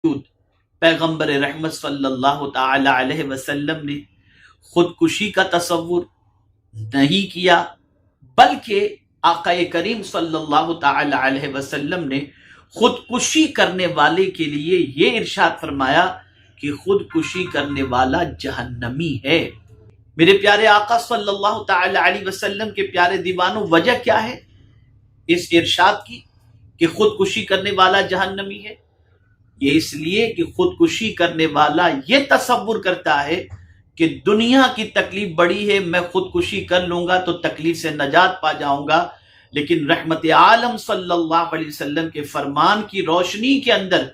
پیغمبر رحمت صلی اللہ تعالی علیہ وسلم نے خودکشی کا تصور نہیں کیا، بلکہ آقا کریم صلی اللہ تعالی علیہ وسلم نے خودکشی کرنے والے کے لیے یہ ارشاد فرمایا کہ خودکشی کرنے والا جہنمی ہے۔ میرے پیارے آقا صلی اللہ تعالی علیہ وسلم کے پیارے دیوانوں، وجہ کیا ہے اس ارشاد کی کہ خودکشی کرنے والا جہنمی ہے؟ یہ اس لیے کہ خودکشی کرنے والا یہ تصور کرتا ہے کہ دنیا کی تکلیف بڑی ہے، میں خودکشی کر لوں گا تو تکلیف سے نجات پا جاؤں گا، لیکن رحمت عالم صلی اللہ علیہ وسلم کے فرمان کی روشنی کے اندر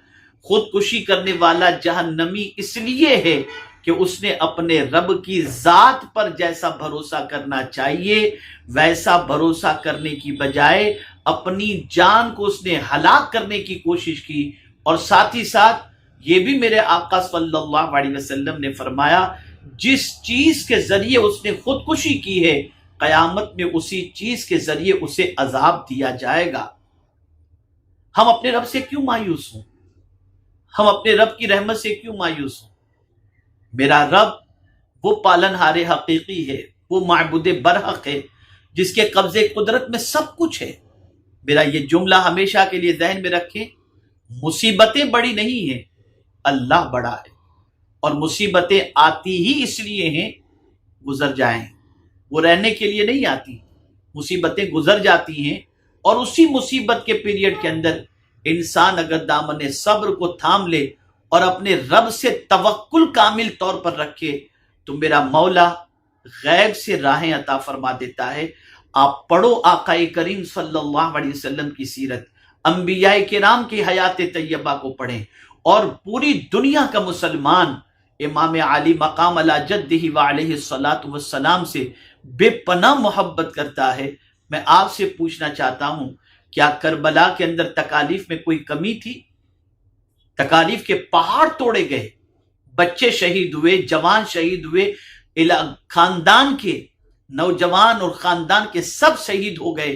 خودکشی کرنے والا جہنمی اس لیے ہے کہ اس نے اپنے رب کی ذات پر جیسا بھروسہ کرنا چاہیے ویسا بھروسہ کرنے کی بجائے اپنی جان کو اس نے ہلاک کرنے کی کوشش کی، اور ساتھ ہی ساتھ یہ بھی میرے آقا صلی اللہ علیہ وسلم نے فرمایا جس چیز کے ذریعے اس نے خودکشی کی ہے قیامت میں اسی چیز کے ذریعے اسے عذاب دیا جائے گا۔ ہم اپنے رب سے کیوں مایوس ہوں؟ ہم اپنے رب کی رحمت سے کیوں مایوس ہوں؟ میرا رب وہ پالنہار حقیقی ہے، وہ معبود برحق ہے جس کے قبضے قدرت میں سب کچھ ہے۔ میرا یہ جملہ ہمیشہ کے لیے ذہن میں رکھیں، مصیبتیں بڑی نہیں ہیں، اللہ بڑا ہے، اور مصیبتیں آتی ہی اس لیے ہیں گزر جائیں، وہ رہنے کے لیے نہیں آتی۔ مصیبتیں گزر جاتی ہیں، اور اسی مصیبت کے پیریڈ کے اندر انسان اگر دامن صبر کو تھام لے اور اپنے رب سے توکل کامل طور پر رکھے تو میرا مولا غیب سے راہیں عطا فرما دیتا ہے۔ آپ پڑھو آقا کریم صلی اللہ علیہ وسلم کی سیرت، انبیاء کرام کی حیات طیبہ کو پڑھیں، اور پوری دنیا کا مسلمان امام علی مقام علی جدہ وعلیہ الصلاۃ والسلام سے بے پناہ محبت کرتا ہے۔ میں آپ سے پوچھنا چاہتا ہوں، کیا کربلا کے اندر تکالیف میں کوئی کمی تھی؟ تکالیف کے پہاڑ توڑے گئے، بچے شہید ہوئے، جوان شہید ہوئے، خاندان کے نوجوان اور خاندان کے سب شہید ہو گئے،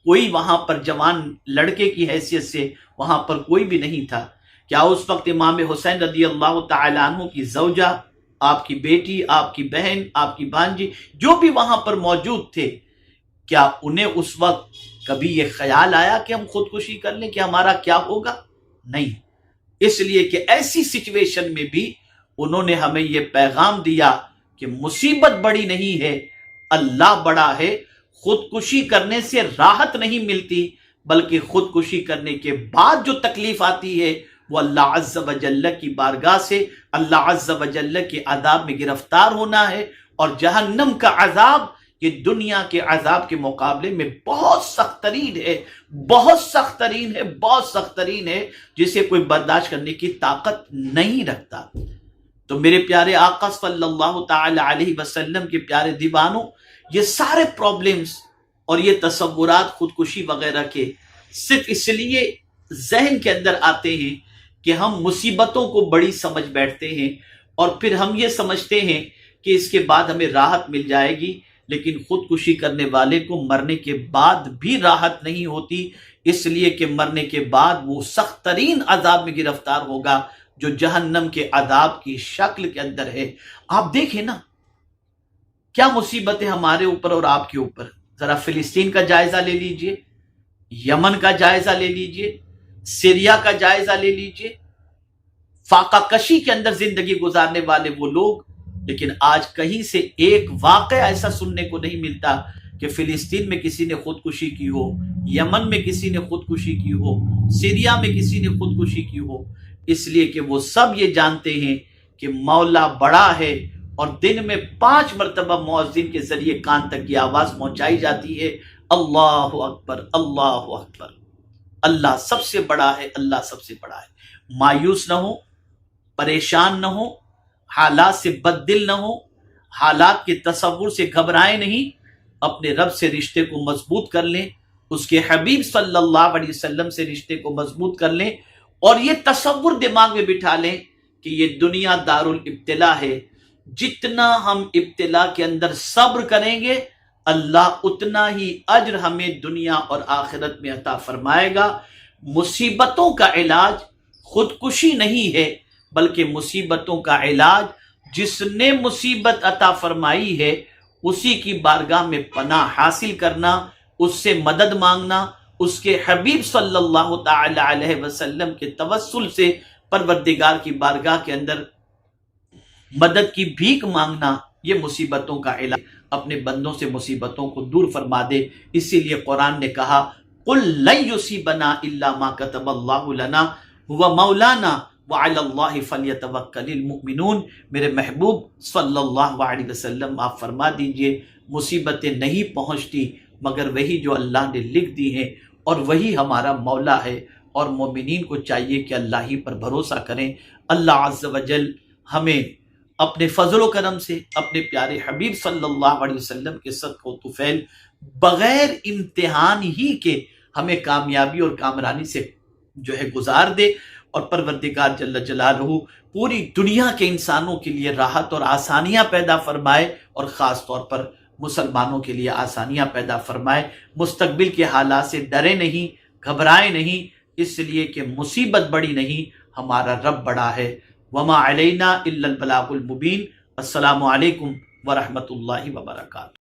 کوئی وہاں پر جوان لڑکے کی حیثیت سے وہاں پر کوئی بھی نہیں تھا۔ کیا اس وقت امام حسین رضی اللہ تعالی عنہ کی زوجہ، آپ کی بیٹی، آپ کی بہن، آپ کی بھانجی جو بھی وہاں پر موجود تھے، کیا انہیں اس وقت کبھی یہ خیال آیا کہ ہم خودکشی کر لیں کہ ہمارا کیا ہوگا؟ نہیں، اس لیے کہ ایسی سچویشن میں بھی انہوں نے ہمیں یہ پیغام دیا کہ مصیبت بڑی نہیں ہے، اللہ بڑا ہے۔ خودکشی کرنے سے راحت نہیں ملتی، بلکہ خودکشی کرنے کے بعد جو تکلیف آتی ہے وہ اللہ عز و جل کی بارگاہ سے اللہ عز و جل کے عذاب میں گرفتار ہونا ہے، اور جہنم کا عذاب یہ دنیا کے عذاب کے مقابلے میں بہت سخت ترین ہے، بہت سخت ترین ہے، بہت سخت ترین ہے، جسے کوئی برداشت کرنے کی طاقت نہیں رکھتا۔ تو میرے پیارے آقا صلی اللہ تعالی علیہ وسلم کے پیارے دیوانوں، یہ سارے پرابلمز اور یہ تصورات خودکشی وغیرہ کے صرف اس لیے ذہن کے اندر آتے ہیں کہ ہم مصیبتوں کو بڑی سمجھ بیٹھتے ہیں، اور پھر ہم یہ سمجھتے ہیں کہ اس کے بعد ہمیں راحت مل جائے گی، لیکن خودکشی کرنے والے کو مرنے کے بعد بھی راحت نہیں ہوتی، اس لیے کہ مرنے کے بعد وہ سخت ترین عذاب میں گرفتار ہوگا جو جہنم کے عذاب کی شکل کے اندر ہے۔ آپ دیکھیں نا کیا مصیبتیں ہمارے اوپر اور آپ کے اوپر۔ ذرا فلسطین کا جائزہ لے لیجئے، یمن کا جائزہ لے لیجئے، سیریا کا جائزہ لے لیجئے، فاقہ کشی کے اندر زندگی گزارنے والے وہ لوگ، لیکن آج کہیں سے ایک واقعہ ایسا سننے کو نہیں ملتا کہ فلسطین میں کسی نے خودکشی کی ہو، یمن میں کسی نے خودکشی کی ہو، سیریا میں کسی نے خودکشی کی ہو، اس لیے کہ وہ سب یہ جانتے ہیں کہ مولا بڑا ہے، اور دن میں 5 مرتبہ مؤذن کے ذریعے کان تک یہ آواز پہنچائی جاتی ہے، اللہ اکبر، اللہ اکبر، اللہ سب سے بڑا ہے، اللہ سب سے بڑا ہے۔ مایوس نہ ہو، پریشان نہ ہو، حالات سے بد دل نہ ہو، حالات کے تصور سے گھبرائیں نہیں، اپنے رب سے رشتے کو مضبوط کر لیں، اس کے حبیب صلی اللہ علیہ وسلم سے رشتے کو مضبوط کر لیں، اور یہ تصور دماغ میں بٹھا لیں کہ یہ دنیا دار الابتلا ہے، جتنا ہم ابتلا کے اندر صبر کریں گے اللہ اتنا ہی اجر ہمیں دنیا اور آخرت میں عطا فرمائے گا۔ مصیبتوں کا علاج خودکشی نہیں ہے بلکہ مصیبتوں کا علاج جس نے مصیبت عطا فرمائی ہے اسی کی بارگاہ میں پناہ حاصل کرنا، اس سے مدد مانگنا، اس کے حبیب صلی اللہ تعالی علیہ وسلم کے توسل سے پروردگار کی بارگاہ کے اندر مدد کی بھیک مانگنا، یہ مصیبتوں کا علاج۔ اپنے بندوں سے مصیبتوں کو دور فرما دے، اسی لیے قرآن نے کہا قُلْ لَن يُصِيبَنَا إِلَّا مَا كَتَبَ اللَّهُ لَنَا هُوَ مَوْلَانَا وَعَلَى اللَّهِ فَلْيَتَوَكَّلِ الْمُؤْمِنُونَ۔ میرے محبوب صلی اللہ علیہ وسلم آپ فرما دیجئے مصیبتیں نہیں پہنچتی مگر وہی جو اللہ نے لکھ دی ہیں، اور وہی ہمارا مولا ہے، اور مومنین کو چاہیے کہ اللہ ہی پر بھروسہ کریں۔ اللہ عز و جل ہمیں اپنے فضل و کرم سے اپنے پیارے حبیب صلی اللہ علیہ وسلم کے صدقہ و طفیل بغیر امتحان ہی کے ہمیں کامیابی اور کامرانی سے جو ہے گزار دے، اور پروردگار جل جلالہ پوری دنیا کے انسانوں کے لیے راحت اور آسانیاں پیدا فرمائے، اور خاص طور پر مسلمانوں کے لیے آسانیاں پیدا فرمائے۔ مستقبل کے حالات سے ڈرے نہیں، گھبرائے نہیں، اس لیے کہ مصیبت بڑی نہیں، ہمارا رب بڑا ہے۔ وما علینا الا البلاغ المبین۔ السلام علیکم ورحمۃ اللہ وبرکاتہ۔